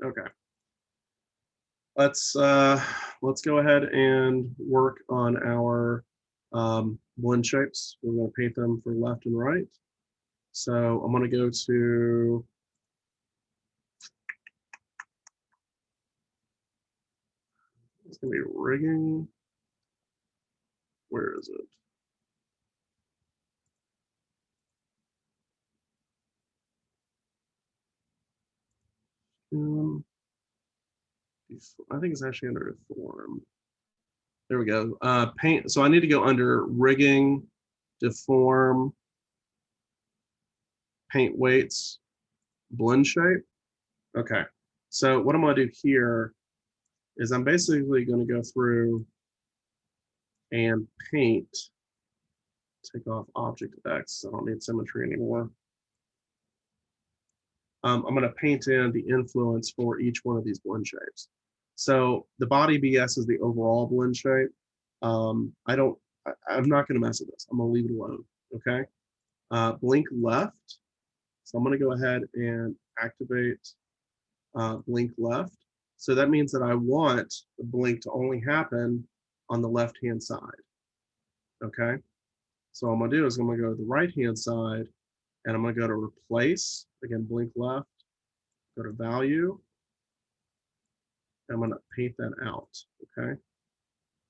Okay. Let's go ahead and work on our blend shapes. We're going to paint them for left and right. So I'm going to go to it's going to be rigging. Where is it? I think it's actually under form. There we go. Paint. So I need to go under rigging, deform, paint weights, blend shape. Okay. So what I'm going to do here is I'm basically going to go through and paint. Take off object X. I don't need symmetry anymore. I'm going to paint in the influence for each one of these blend shapes. So the body BS is the overall blend shape. I'm not going to mess with this. I'm going to leave it alone. Okay. Blink left. So I'm going to go ahead and activate blink left. So that means that I want the blink to only happen on the left-hand side. Okay. So what I'm going to do is I'm going to go to the right-hand side and I'm going to go to replace. Again, blink left. Go to value. I'm going to paint that out. Okay.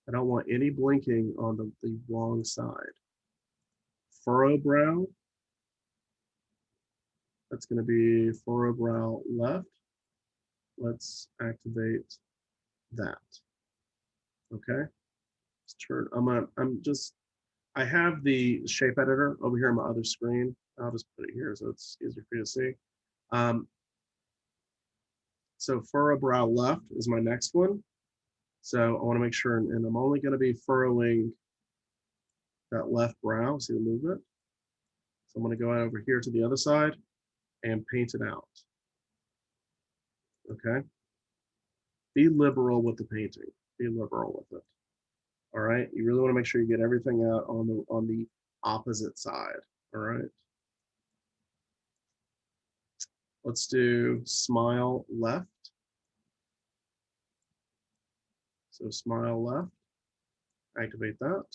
I don't want any blinking on the wrong side. Furrow brow. That's going to be furrow brow left. Let's activate that. Okay. Let's turn. I have the shape editor over here on my other screen. I'll just put it here so it's easier for you to see. So furrow brow left is my next one. So I want to make sure, and I'm only going to be furrowing that left brow. See the movement? So I'm going to go over here to the other side and paint it out. Okay. Be liberal with the painting. Be liberal with it. All right. You really want to make sure you get everything out on the opposite side. All right. Let's do smile left. So smile left. Activate that.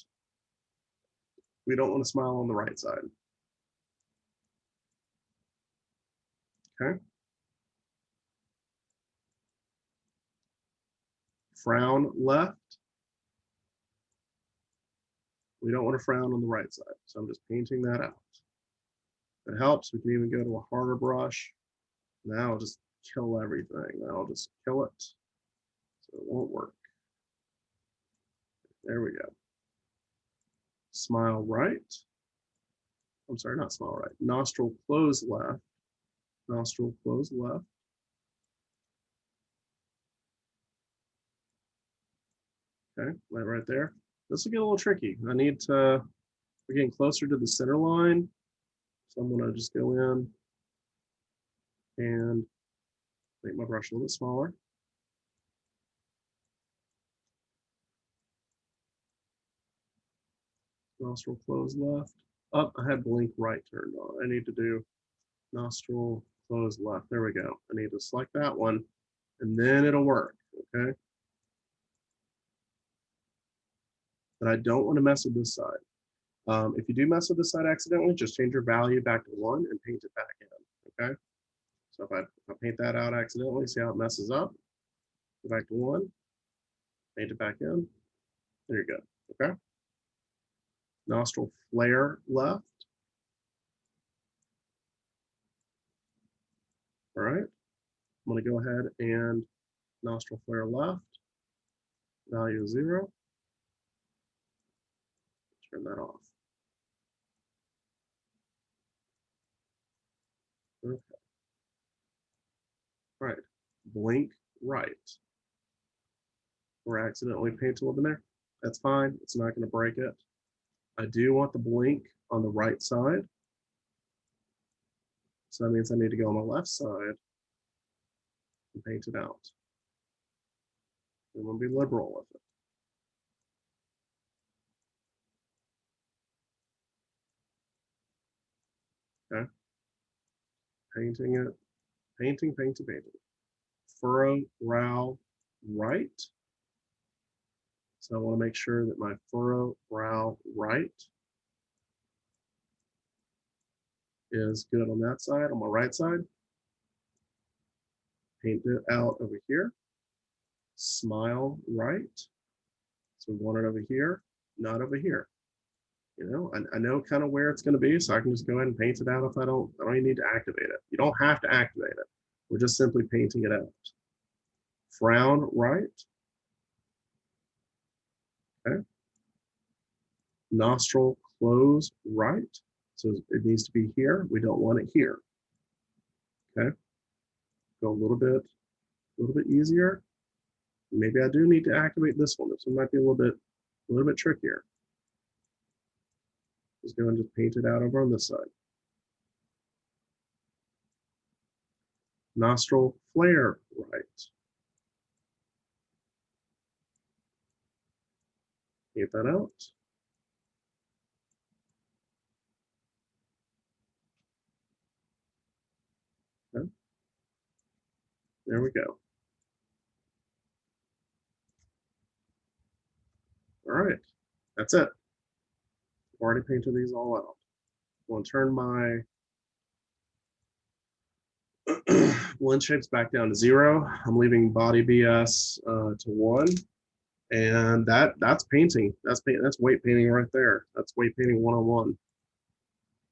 We don't want to smile on the right side. Okay. Frown left. We don't want to frown on the right side. So I'm just painting that out. If it helps, we can even go to a harder brush. Now I'll just kill everything. Now I'll just kill it. So it won't work. There we go. Smile right. I'm sorry, not smile right. Nostril close left. Nostril close left. Okay, right there. This will get a little tricky. We're getting closer to the center line. So I'm gonna just go in and make my brush a little bit smaller. Nostril close left. Oh, I had blink right turned on. I need to do nostril close left. There we go. I need to select that one and then it'll work, okay? But I don't want to mess with this side. If you do mess with this side accidentally, just change your value back to 1 and paint it back in, okay? So if I paint that out accidentally, see how it messes up? Go back to 1, paint it back in. There you go, okay? Nostril flare left. All right, I'm gonna go ahead and nostril flare left, value 0. Turn that off. Okay. All right, blink right. We're accidentally painted a little bit there. That's fine, it's not gonna break it. I do want the blink on the right side. So that means I need to go on the left side and paint it out. I'm gonna be liberal with it. Okay. Painting it, painting. furrow, brow, right. So I want to make sure that my furrow, brow, right is good on that side. On my right side, paint it out over here. Smile right. So we want it over here, not over here. You know, I know kind of where it's going to be, so I can just go ahead and paint it out if I don't even need to activate it. You don't have to activate it. We're just simply painting it out. Frown right. Okay. Nostril close right. So it needs to be here. We don't want it here. Okay. Go a little bit easier. Maybe I do need to activate this one. This one might be a little bit trickier. Just go and just paint it out over on this side. Nostril flare right. Paint that out. Okay. There we go. All right, that's it. I've already painted these all out. I'm going to turn my blend shapes back down to 0. I'm leaving body BS to 1. And that's painting. That's weight painting right there. That's weight painting 101.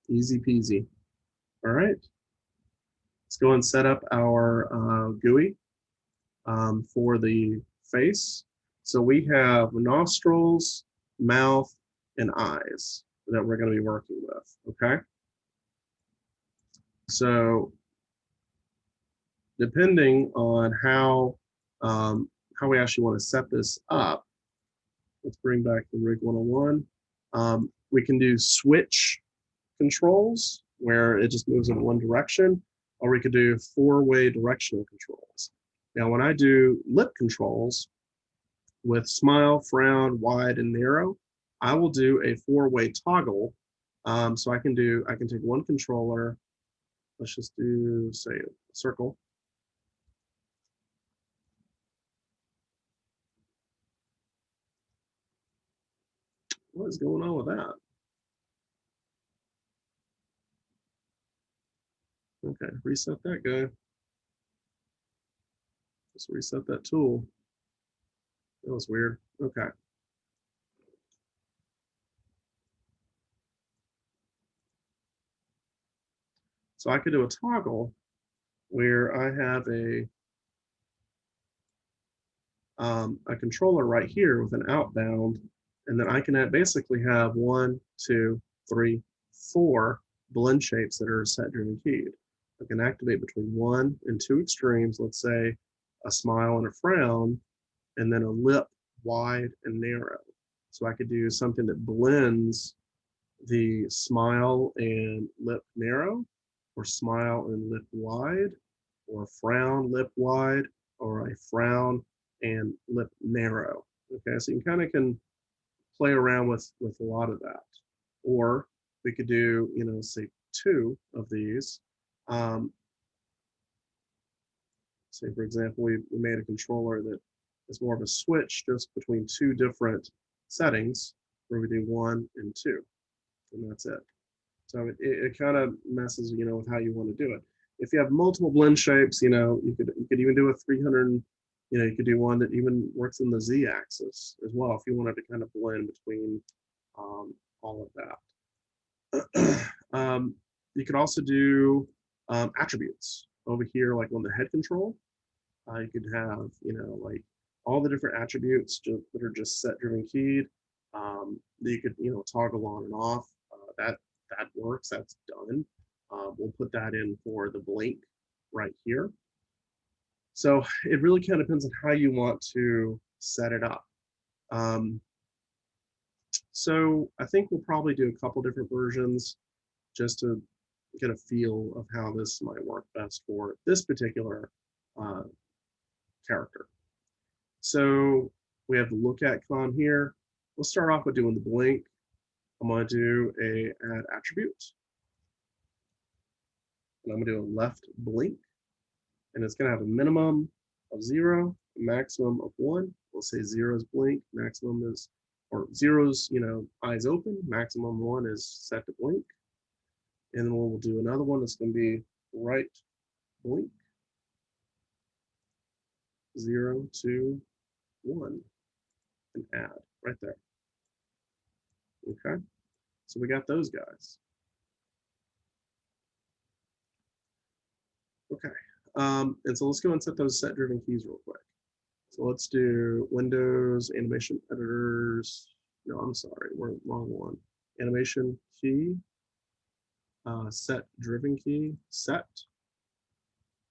Easy peasy. All right. Let's go and set up our GUI for the face. So we have nostrils, mouth, and eyes that we're going to be working with. Okay. So depending on how we actually want to set this up, let's bring back the rig 101. We can do switch controls where it just moves in one direction, or we could do 4-way directional controls. Now, when I do lip controls with smile, frown, wide, and narrow, I will do a 4-way toggle. So I can take one controller. Let's just do, say, a circle. What is going on with that? Okay, reset that guy. Let's reset that tool. That was weird. Okay. So I could do a toggle where I have a controller right here with an outbound, and then I can basically have 1, 2, 3, 4 blend shapes that are set driven keyed. I can activate between 1 and 2 extremes, let's say a smile and a frown, and then a lip wide and narrow. So I could do something that blends the smile and lip narrow, or smile and lip wide, or frown lip wide, or a frown and lip narrow. Okay, so you can play around with a lot of that. Or we could do, say 2 of these. Say for example, we made a controller that is more of a switch just between 2 different settings, where we do 1 and 2, and that's it. So it kind of messes, with how you want to do it. If you have multiple blend shapes, you could even do a 300. You could do one that even works in the Z-axis as well, if you wanted to kind of blend between all of that. You could also do attributes over here, like on the head control. You could have, like all the different attributes that are just set driven keyed. That you could, toggle on and off. That works. That's done. We'll put that in for the blink right here. So it really kind of depends on how you want to set it up. So I think we'll probably do a couple different versions just to get a feel of how this might work best for this particular character. So we have the look at con here. We'll start off with doing the blink. I'm going to do a add attribute. And I'm going to do a left blink. And it's going to have a minimum of 0, maximum of 1. We'll say 0 is blink, maximum is, or 0's, eyes open, maximum 1 is set to blink. And then we'll do another one that's going to be right blink, 0, 2, 1, and add right there. Okay, so we got those guys. Okay, and so let's go and set those set driven keys real quick. So let's do Windows animation editors. No, I'm sorry, we're wrong one. Animation key, set driven key, set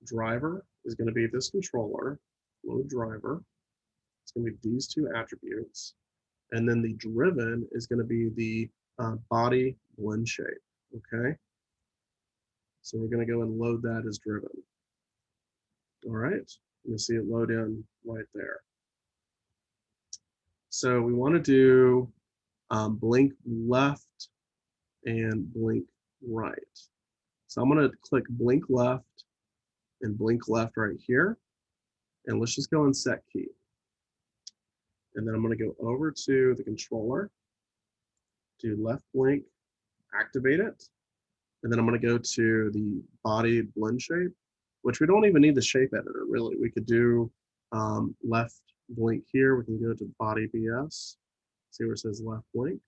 driver is going to be this controller, load driver. It's going to be these two attributes. And then the driven is going to be the body blend shape. Okay. So we're going to go and load that as driven. All right. You'll see it load in right there. So we want to do blink left and blink right. So I'm going to click blink left and blink left right here. And let's just go and set key. And then I'm going to go over to the controller, do left blink, activate it. And then I'm going to go to the body blend shape, which we don't even need the shape editor, really. We could do left blink here. We can go to body BS, see where it says left blink.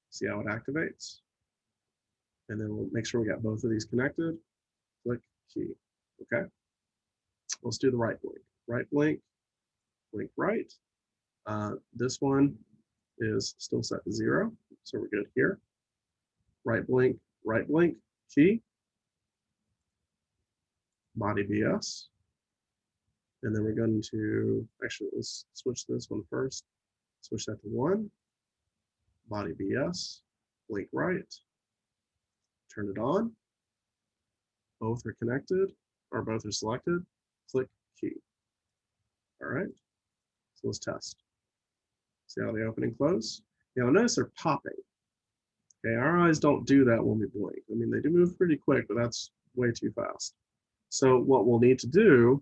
See how it activates. And then we'll make sure we got both of these connected. Click key. Okay. Let's do the right blink. Right blink, blink right. This one is still set to 0, so we're good here. Right blink, key, body BS. And then we're going to, actually, let's switch this one first. Switch that to 1, body BS, blink right, turn it on. Both are connected, or both are selected. Click key. All right, so let's test. See how they open and close? Now notice they're popping. Okay, our eyes don't do that when we blink. I mean, they do move pretty quick, but that's way too fast. So what we'll need to do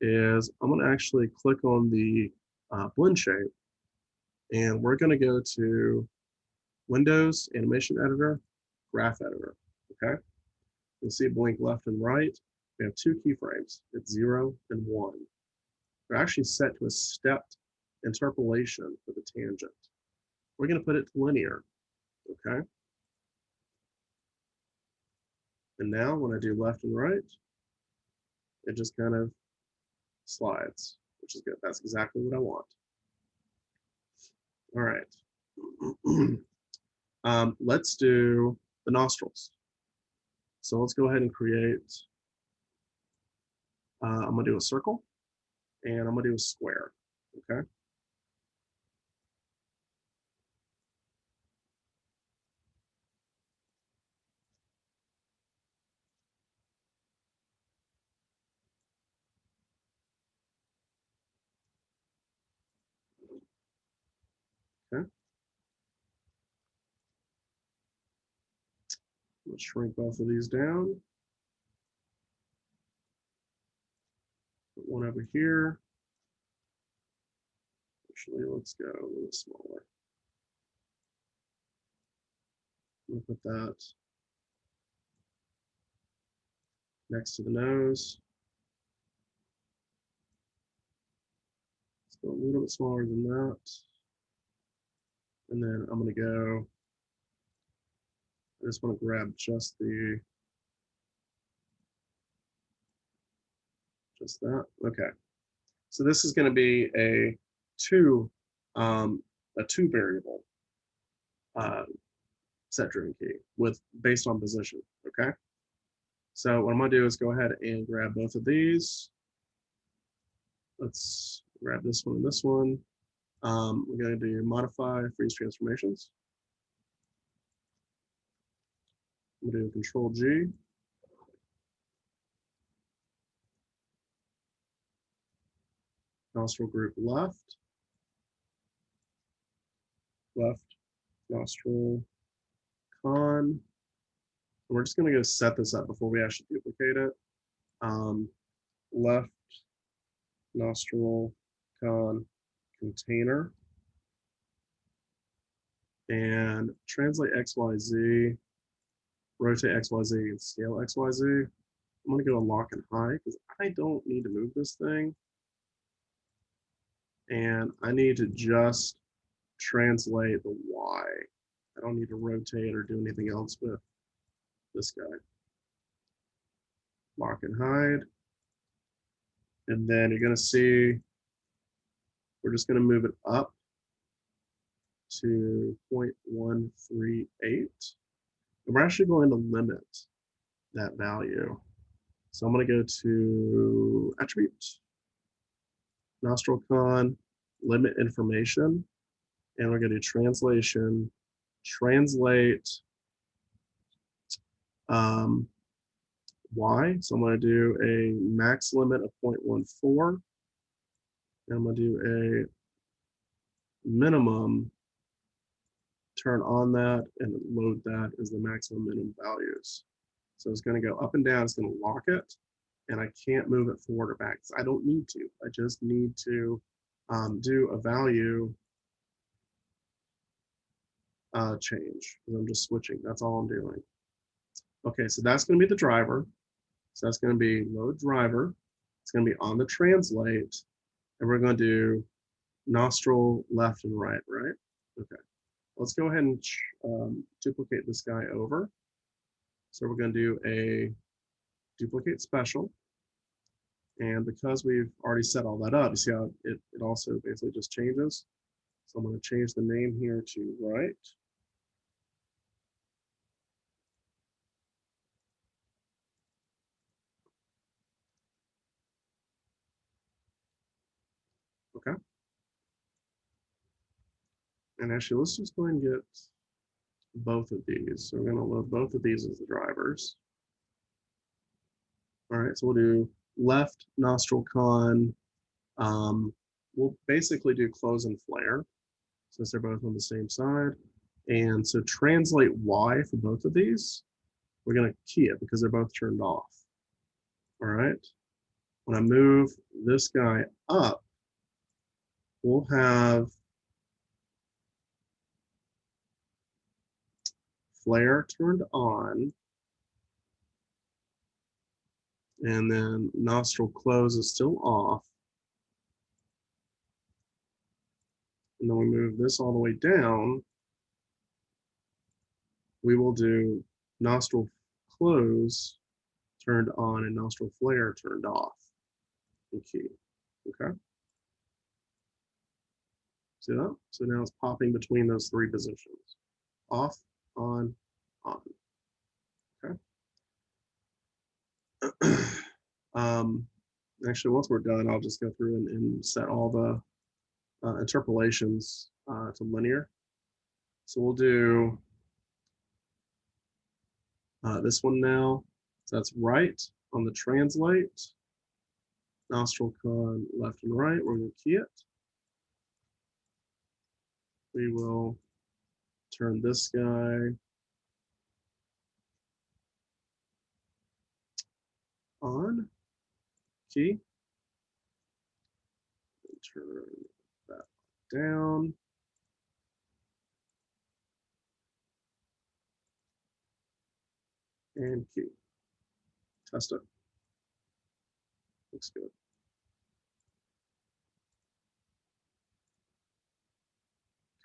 is I'm going to actually click on the blend shape, and we're going to go to Windows Animation Editor, Graph Editor. Okay, you'll see blink left and right. We have 2 keyframes. It's 0 and 1. They're actually set to a stepped interpolation for the tangent. We're going to put it to linear. Okay. And now when I do left and right, it just kind of slides, which is good. That's exactly what I want. All right. Let's do the nostrils. So let's go ahead and create, I'm going to do a circle and I'm going to do a square. Okay. Okay. Let's shrink both of these down. Put one over here. Actually, let's go a little smaller. We'll put that next to the nose. Let's go a little bit smaller than that. And then I'm going to go, I just want to grab just that. Okay. So this is going to be a two variable set driven key with based on position. Okay. So what I'm going to do is go ahead and grab both of these. Let's grab this one and this one. We're going to do modify freeze transformations. I'm going to do Control G. Nostril group left, nostril, con. We're just going to go set this up before we actually duplicate it. Left, nostril con container, and translate XYZ, rotate XYZ, and scale XYZ. I'm going to go to lock and hide because I don't need to move this thing. And I need to just translate the Y. I don't need to rotate or do anything else with this guy. Lock and hide. And then you're going to see we're just going to move it up to 0.138. And we're actually going to limit that value. So I'm going to go to attribute, nostril con, limit information, and we're going to do translation, translate Y. So I'm going to do a max limit of 0.14. And I'm going to do a minimum, turn on that, and load that as the maximum minimum values. So it's going to go up and down. It's going to lock it, and I can't move it forward or back. I don't need to. I just need to do a value change. I'm just switching. That's all I'm doing. Okay, so that's going to be the driver. So that's going to be load driver. It's going to be on the translate, and we're going to do nostril left and right, right? Okay. Let's go ahead and duplicate this guy over. So we're going to do a duplicate special. And because we've already set all that up, you see how it also basically just changes. So I'm going to change the name here to right. Okay. And actually, let's just go ahead and get both of these. So we're going to load both of these as the drivers. All right, so we'll do left nostril con. We'll basically do close and flare since they're both on the same side. And so translate Y for both of these. We're going to key it because they're both turned off. All right. When I move this guy up, we'll have flare turned on, and then nostril close is still off. And then we move this all the way down. We will do nostril close turned on and nostril flare turned off. And key. Okay. See that? So now it's popping between those three positions. Off, on. Okay. Actually, once we're done, I'll just go through and set all the interpolations to linear. So we'll do this one now. So that's right on the translate. Nostril con left and right. We're going to key it. We will turn this guy on. Key. Turn that down. And key. Test it. Looks good.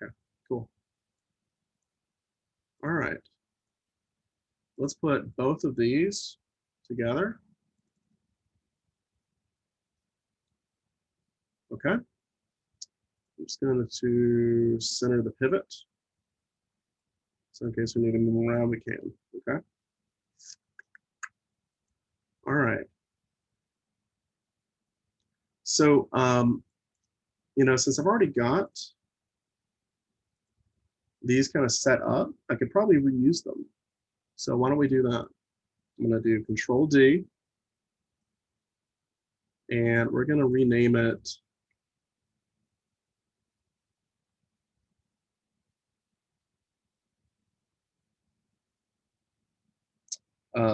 Okay, cool. All right. Let's put both of these together. Okay. I'm just going to center the pivot. So in case we need to move around, we can. Okay. All right. So, since I've already got these kind of set up, I could probably reuse them. So why don't we do that? I'm going to do Control D, and we're going to rename it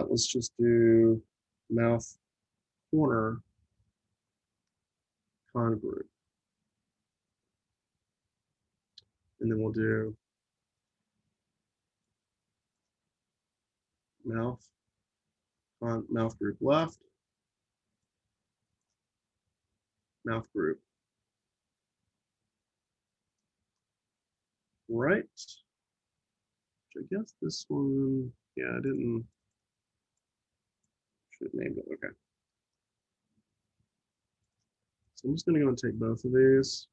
let's just do mouth corner con group. And then we'll do mouth, mouth group left, mouth group right. Which I guess this one, yeah, I didn't, should have named it, okay. So I'm just gonna go and take both of these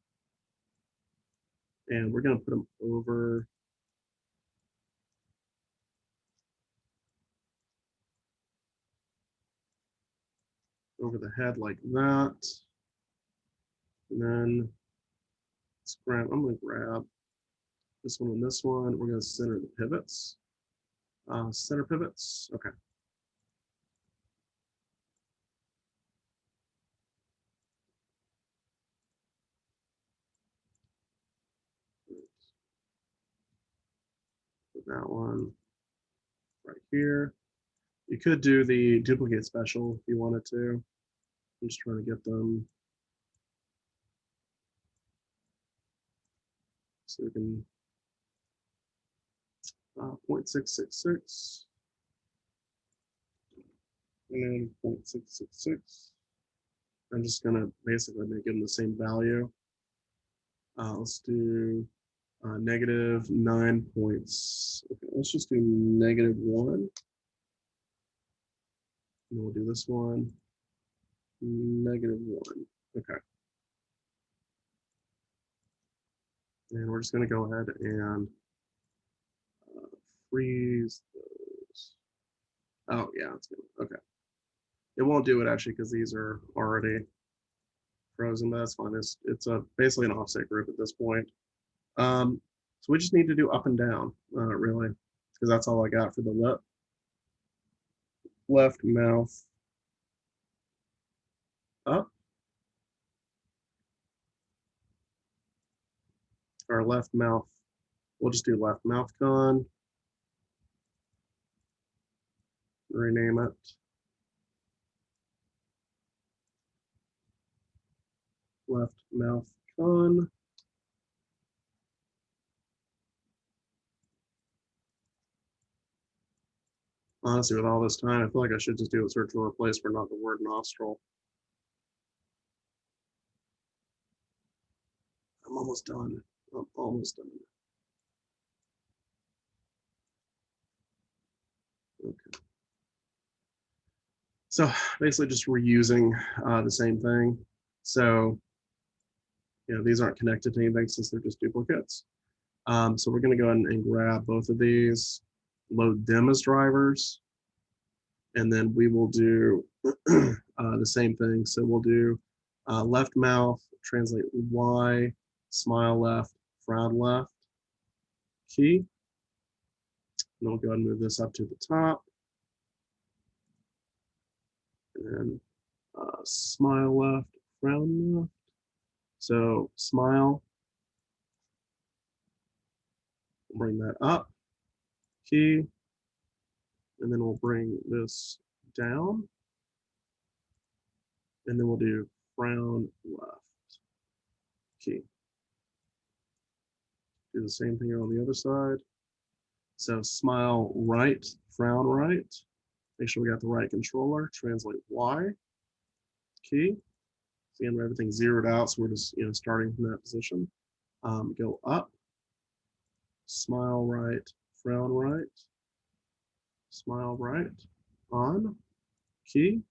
and we're gonna put them over the head like that. And then I'm gonna grab this one and this one. We're gonna center the pivots. Center pivots, okay. Put that one right here. You could do the duplicate special if you wanted to. I'm just trying to get them so we can 0.666 and 0.666. I'm just gonna basically make them the same value. Let's do negative 9 points. Okay, let's just do -1. And we'll do this one, -1. Okay. And we're just going to go ahead and freeze those. Oh, yeah, it's good. Okay. It won't do it actually because these are already frozen, but that's fine. It's basically an offset group at this point. So we just need to do up and down, really, because that's all I got for the left mouth up, or left mouth. We'll just do left mouth con. Rename it. Left mouth con. Honestly, with all this time, I feel like I should just do a search and replace for not the word nostril. I'm almost done. I'm almost done. Okay. So basically just reusing the same thing. So, you know, these aren't connected to anything since they're just duplicates. So we're going to go ahead and grab both of these, load them as drivers, and then we will do the same thing. So we'll do left mouth, translate Y, smile left, frown left, key. And we'll go ahead and move this up to the top. And smile left, frown left. So smile, bring that up, key, and then we'll bring this down, and then we'll do frown left, key. Do the same thing on the other side. So smile right, frown right. Make sure we got the right controller. Translate Y, key. Again, everything's zeroed out, so we're just starting from that position. Go up, smile right, frown right, smile right, on, key.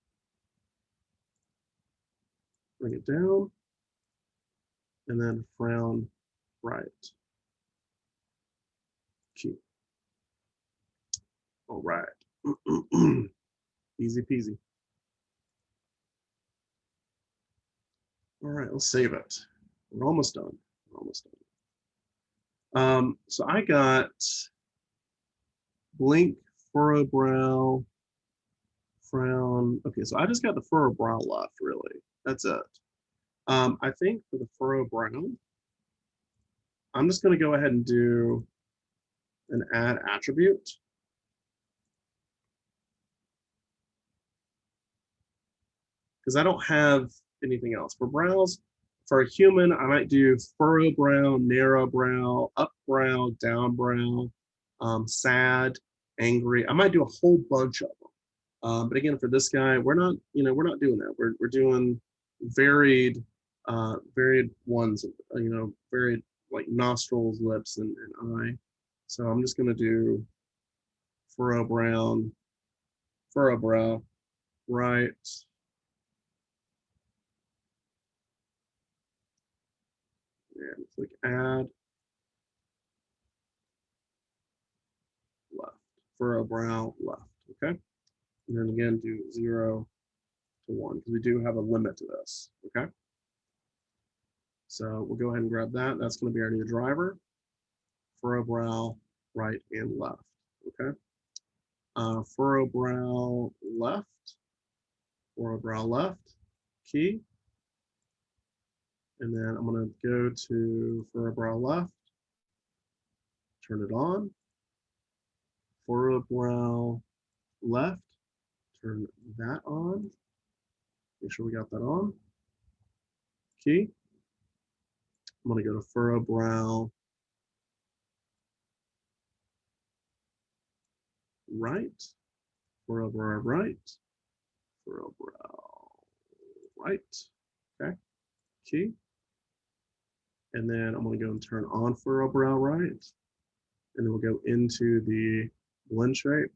Bring it down, and then frown right, key. All right. Easy peasy. All right, let's save it. We're almost done. We're almost done. So I got blink, furrow brow, frown. Okay, so I just got the furrow brow left, really. That's it. I think for the furrow brow, I'm just going to go ahead and do an add attribute. Because I don't have anything else. For brows, For a human, I might do furrow brow, narrow brow, up brow, down brow, sad, angry. I might do a whole bunch of them. But again, for this guy, we're not, we're not doing that. We're doing varied, varied ones, varied like nostrils, lips, and eye. So I'm just gonna do furrow brown, furrow brow, right, and click add, left, furrow brow, left, okay? And then again, do 0 to 1, because we do have a limit to this, okay? So we'll go ahead and grab that. That's gonna be our new driver, furrow brow, right and left, okay? Furrow brow left, furrow brow left, key. And then I'm gonna go to furrow brow left, turn it on, furrow brow left, turn that on, make sure we got that on, key. I'm gonna go to furrow brow right, furrow brow right, furrow brow right, okay, key. And then I'm gonna go and turn on furrow brow right, and then we'll go into the blend shape,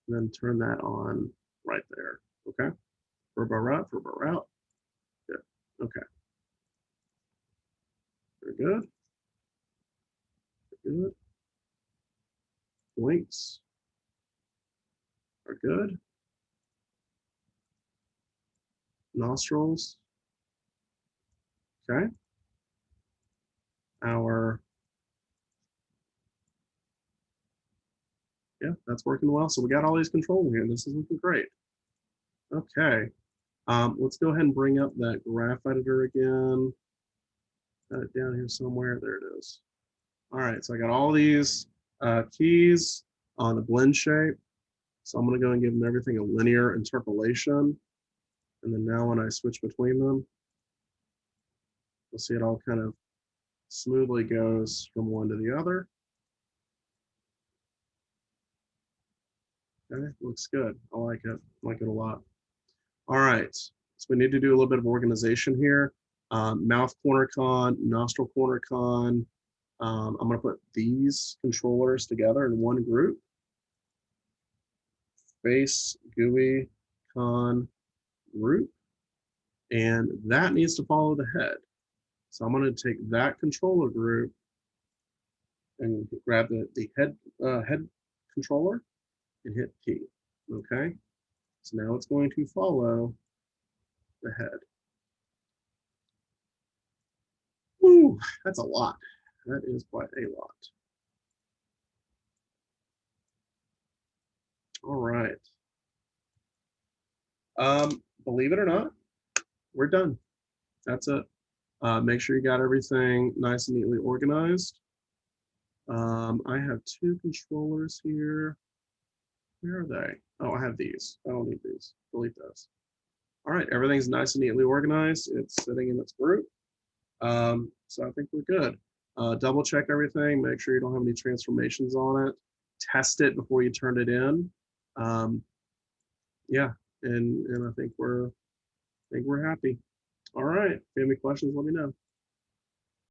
and then turn that on right there, okay? Furrow brow right, furrow brow out, good, okay. Very good, very good. Points are good. Nostrils, okay. Yeah, that's working well. So we got all these controls here. This is looking great. Okay, let's go ahead and bring up that graph editor again. Got it down here somewhere. There it is. All right, so I got all these keys on the blend shape. So I'm going to go and give them everything a linear interpolation. And then now when I switch between them, you'll see it all kind of smoothly goes from one to the other. Okay, looks good. I like it. I like it a lot. All right, so we need to do a little bit of organization here. Mouth corner con, nostril corner con. I'm going to put these controllers together in one group. Face GUI con group, and that needs to follow the head. So I'm going to take that controller group and grab the head controller and hit P. Okay, so now it's going to follow the head. Woo, that's a lot. That is quite a lot. All right. Believe it or not, we're done. That's it. Make sure you got everything nice and neatly organized. I have two controllers here. Where are they? Oh, I have these. I don't need these. Delete those. All right, everything's nice and neatly organized. It's sitting in its group. So I think we're good. Double check everything. Make sure you don't have any transformations on it. Test it before you turn it in. Yeah, and I think we're happy. All right. If you have any questions, let me know.